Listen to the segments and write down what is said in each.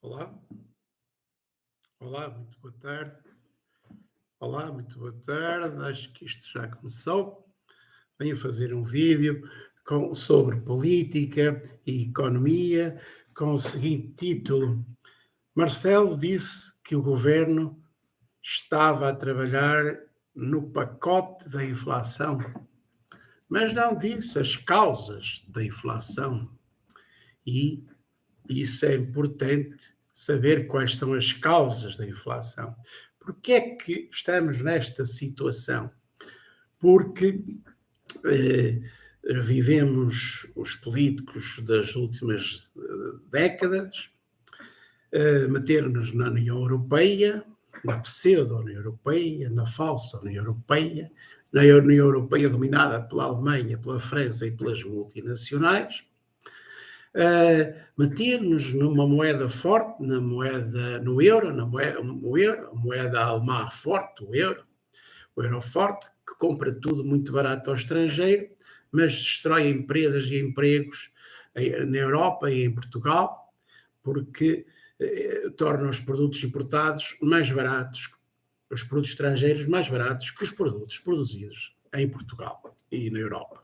Olá, olá, muito boa tarde. Olá, muito boa tarde. Acho que isto já começou. Venho fazer um vídeo sobre política e economia com o seguinte título: Marcelo disse que o governo estava a trabalhar no pacote da inflação, mas não disse as causas da inflação. E isso é importante saber quais são as causas da inflação. Porquê é que estamos nesta situação? Porque vivemos os políticos das últimas décadas meter-nos na União Europeia, na pseudo-União Europeia, na falsa União Europeia, na União Europeia dominada pela Alemanha, pela França e pelas multinacionais, meter-nos numa moeda forte, no euro, a moeda alemã forte, o euro forte, que compra tudo muito barato ao estrangeiro, mas destrói empresas e empregos na Europa e em Portugal, porque torna os produtos importados mais baratos, os produtos estrangeiros mais baratos que os produtos produzidos em Portugal e na Europa.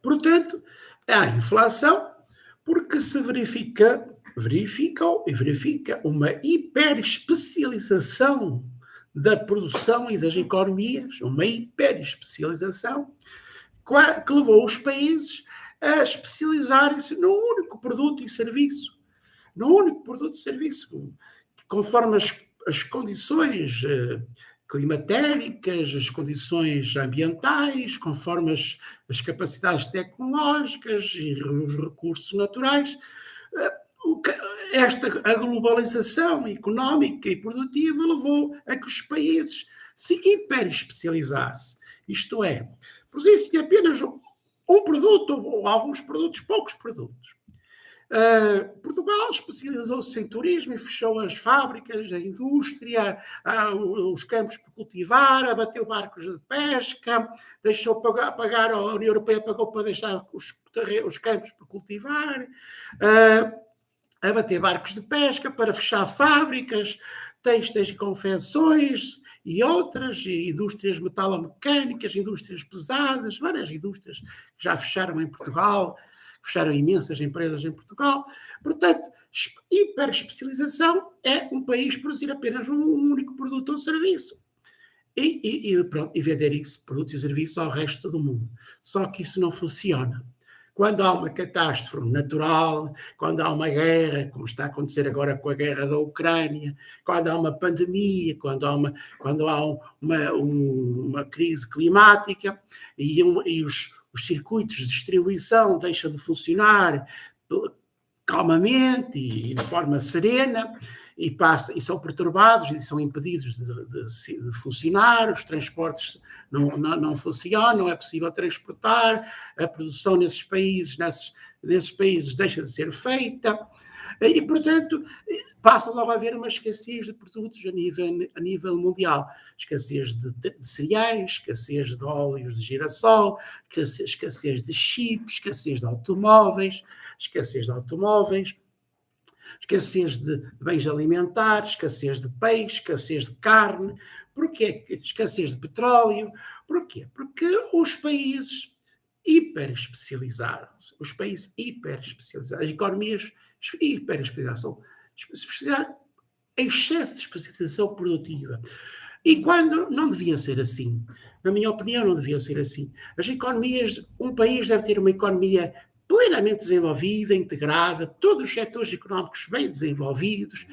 Portanto, há inflação porque se verifica uma hiperespecialização da produção e das economias, uma hiperespecialização que levou os países a especializarem-se num único produto e serviço, conforme as condições climatéricas, as condições ambientais, conforme as capacidades tecnológicas e os recursos naturais. A globalização económica e produtiva levou a que os países se hiperespecializassem. Isto é, produzissem apenas um produto ou alguns produtos, poucos produtos. Portugal especializou-se em turismo e fechou as fábricas, a indústria, os campos por cultivar, abateu barcos de pesca, deixou pagar, a União Europeia pagou para deixar os campos por cultivar, abater barcos de pesca, para fechar fábricas, têxteis e confecções e outras, e indústrias metalomecânicas, indústrias pesadas, várias indústrias que já fecharam em Portugal, fecharam imensas empresas em Portugal. Portanto, hiperespecialização é um país produzir apenas um único produto ou serviço e vender esse produto e serviço ao resto do mundo. Só que isso não funciona. Quando há uma catástrofe natural, quando há uma guerra, como está a acontecer agora com a guerra da Ucrânia, quando há uma pandemia, quando há uma crise climática e os circuitos de distribuição deixam de funcionar calmamente e de forma serena e são perturbados e são impedidos de funcionar, os transportes não funcionam, não é possível transportar, a produção nesses países deixa de ser feita e, portanto, passa logo a haver uma escassez de produtos a nível mundial. Escassez de cereais, escassez de óleos de girassol, escassez de chips, escassez de automóveis, escassez de bens alimentares, escassez de peixe, escassez de carne. Porquê? Escassez de petróleo. Porquê? Porque os países hiperespecializaram-se. As economias hiperespecializaram excesso de especialização produtiva. E quando não devia ser assim, na minha opinião, não devia ser assim. Um país deve ter uma economia plenamente desenvolvida, integrada, todos os setores económicos bem desenvolvidos.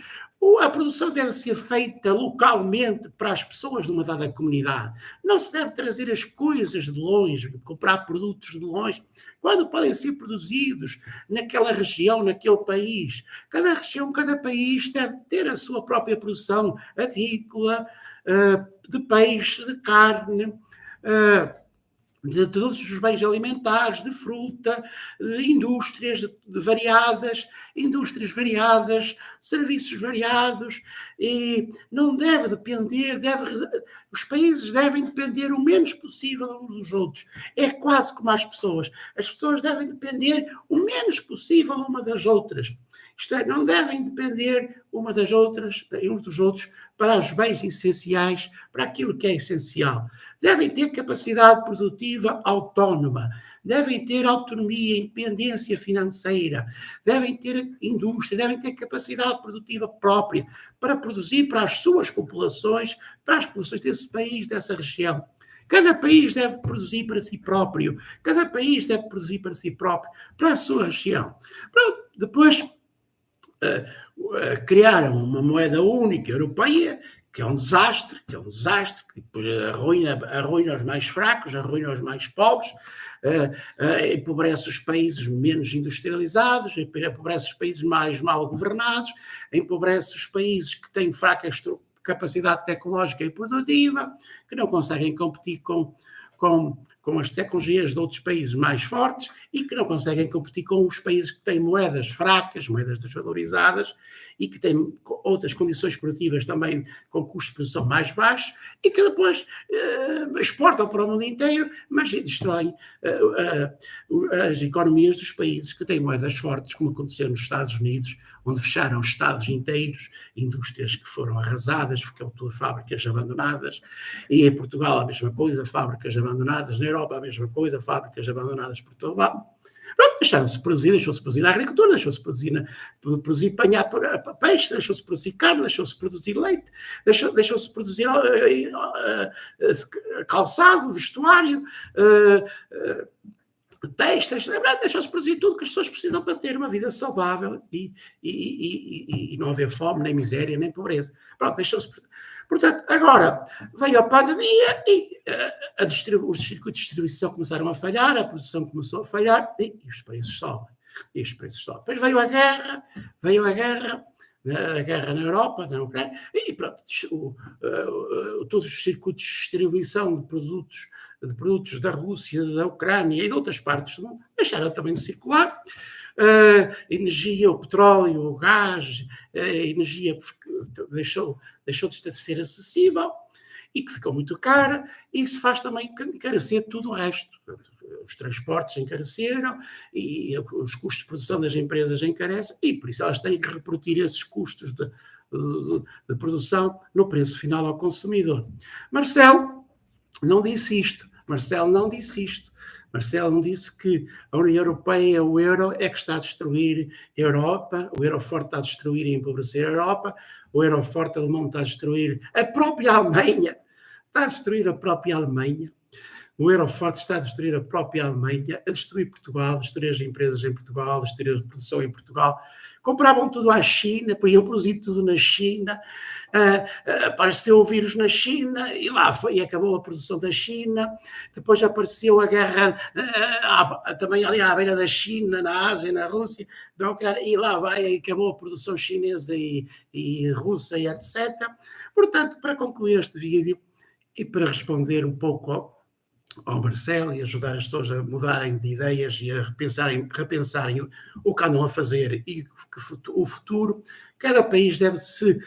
A produção deve ser feita localmente para as pessoas de uma dada comunidade. Não se deve trazer as coisas de longe, comprar produtos de longe, quando podem ser produzidos naquela região, naquele país. Cada região, cada país deve ter a sua própria produção agrícola, de peixe, de carne, de todos os bens alimentares, de fruta, de indústrias variadas, serviços variados, e não deve depender, os países devem depender o menos possível uns dos outros. É quase como as pessoas devem depender o menos possível uma das outras. Isto é, não devem depender uma das outras, uns dos outros, para os bens essenciais, para aquilo que é essencial. Devem ter capacidade produtiva autónoma, devem ter autonomia, independência financeira, devem ter indústria, devem ter capacidade produtiva própria para produzir para as suas populações, para as populações desse país, dessa região. Cada país deve produzir para si próprio, cada país deve produzir para si próprio, para a sua região. Pronto, depois criaram uma moeda única europeia, que é um desastre, que arruina os mais fracos, arruina os mais pobres, empobrece os países menos industrializados, empobrece os países mais mal governados, empobrece os países que têm fraca capacidade tecnológica e produtiva, que não conseguem competir com as tecnologias de outros países mais fortes e que não conseguem competir com os países que têm moedas fracas, moedas desvalorizadas e que têm outras condições produtivas também com custos de produção mais baixos e que depois exportam para o mundo inteiro, mas destroem as economias dos países que têm moedas fortes, como aconteceu nos Estados Unidos, onde fecharam estados inteiros, indústrias que foram arrasadas, ficam todas fábricas abandonadas, e em Portugal a mesma coisa, fábricas abandonadas, na Europa a mesma coisa, fábricas abandonadas por todo lado. Pronto, deixaram-se produzir, deixou-se produzir na agricultura, deixou-se produzir apanhar peixe, deixou-se produzir carne, deixou-se produzir leite, deixou-se produzir calçado, vestuário, textos, deixou-se produzir tudo que as pessoas precisam para ter uma vida saudável e não haver fome, nem miséria, nem pobreza. Pronto, deixou-se. Portanto, agora veio a pandemia e os circuitos de distribuição começaram a falhar, a produção começou a falhar e os preços sobem. Depois veio a guerra na Europa, na Ucrânia, e pronto, todos os circuitos de distribuição de produtos da Rússia, da Ucrânia e de outras partes do mundo deixaram também de circular. Energia, o petróleo, o gás, a energia deixou de ser acessível e que ficou muito cara, e isso faz também encarecer tudo o resto. Os transportes encareceram e os custos de produção das empresas encarecem e por isso elas têm que repercutir esses custos de produção no preço final ao consumidor. Marcelo não disse isto. Marcelo não disse que a União Europeia, o euro, é que está a destruir a Europa, o euro forte está a destruir e empobrecer a Europa, o euro forte alemão está a destruir a própria Alemanha, o euro forte está a destruir a própria Alemanha, a destruir Portugal, a destruir as empresas em Portugal, a destruir a produção em Portugal. Compravam tudo à China, iam produzir tudo na China, apareceu o vírus na China e lá foi, e acabou a produção da China. Depois apareceu a guerra também ali à beira da China, na Ásia, na Rússia, e lá vai, acabou a produção chinesa e russa e etc. Portanto, para concluir este vídeo e para responder um pouco ao Marcelo e ajudar as pessoas a mudarem de ideias e a repensarem o que andam a fazer e o futuro, cada país deve se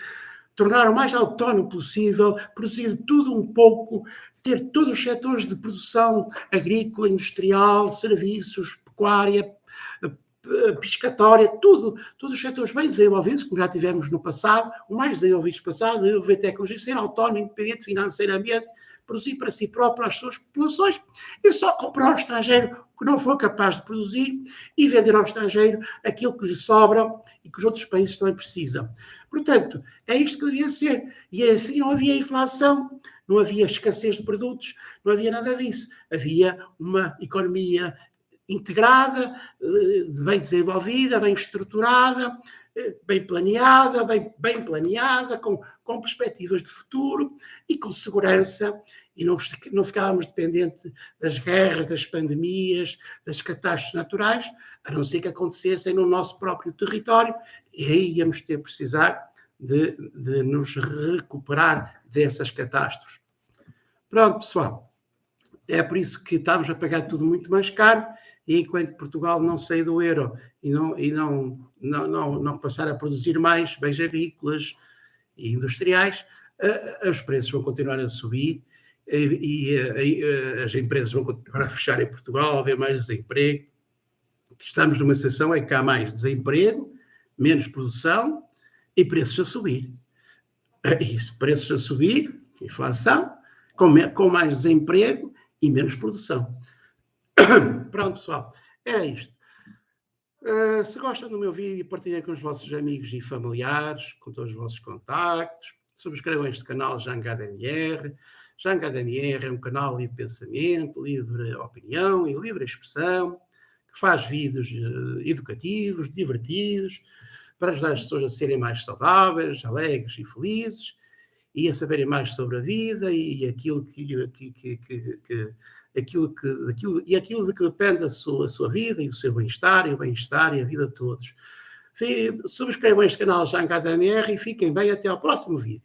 tornar o mais autónomo possível, produzir tudo um pouco, ter todos os setores de produção agrícola, industrial, serviços, pecuária, pescatória, tudo, todos os setores bem desenvolvidos, como já tivemos no passado, o mais desenvolvidos no passado, desenvolver tecnologia, ser autónomo, independente financeiramente, produzir para si próprio, para as suas populações, e só comprar ao estrangeiro o que não for capaz de produzir e vender ao estrangeiro aquilo que lhe sobra e que os outros países também precisam. Portanto, é isto que devia ser. E assim não havia inflação, não havia escassez de produtos, não havia nada disso. Havia uma economia integrada, bem desenvolvida, bem estruturada, bem planeada, com perspectivas de futuro e com segurança, e não ficávamos dependentes das guerras, das pandemias, das catástrofes naturais, a não ser que acontecessem no nosso próprio território, e aí íamos precisar de nos recuperar dessas catástrofes. Pronto, pessoal, é por isso que estamos a pagar tudo muito mais caro, e enquanto Portugal não sair do euro e não passar a produzir mais bens agrícolas e industriais, os preços vão continuar a subir e as empresas vão continuar a fechar em Portugal, haver mais desemprego. Estamos numa situação em que há mais desemprego, menos produção e preços a subir. É isso, preços a subir, inflação, com mais desemprego e menos produção. Pronto, pessoal, era isto. Se gostam do meu vídeo, partilhem com os vossos amigos e familiares, com todos os vossos contactos. Subscrevam este canal JangaDMR. JangaDMR é um canal livre pensamento, livre opinião e livre expressão, que faz vídeos educativos, divertidos, para ajudar as pessoas a serem mais saudáveis, alegres e felizes, e a saberem mais sobre a vida e aquilo de que depende a sua vida e o seu bem-estar e o bem-estar e a vida de todos. Subscrevam este canal JangaDMR e fiquem bem até ao próximo vídeo.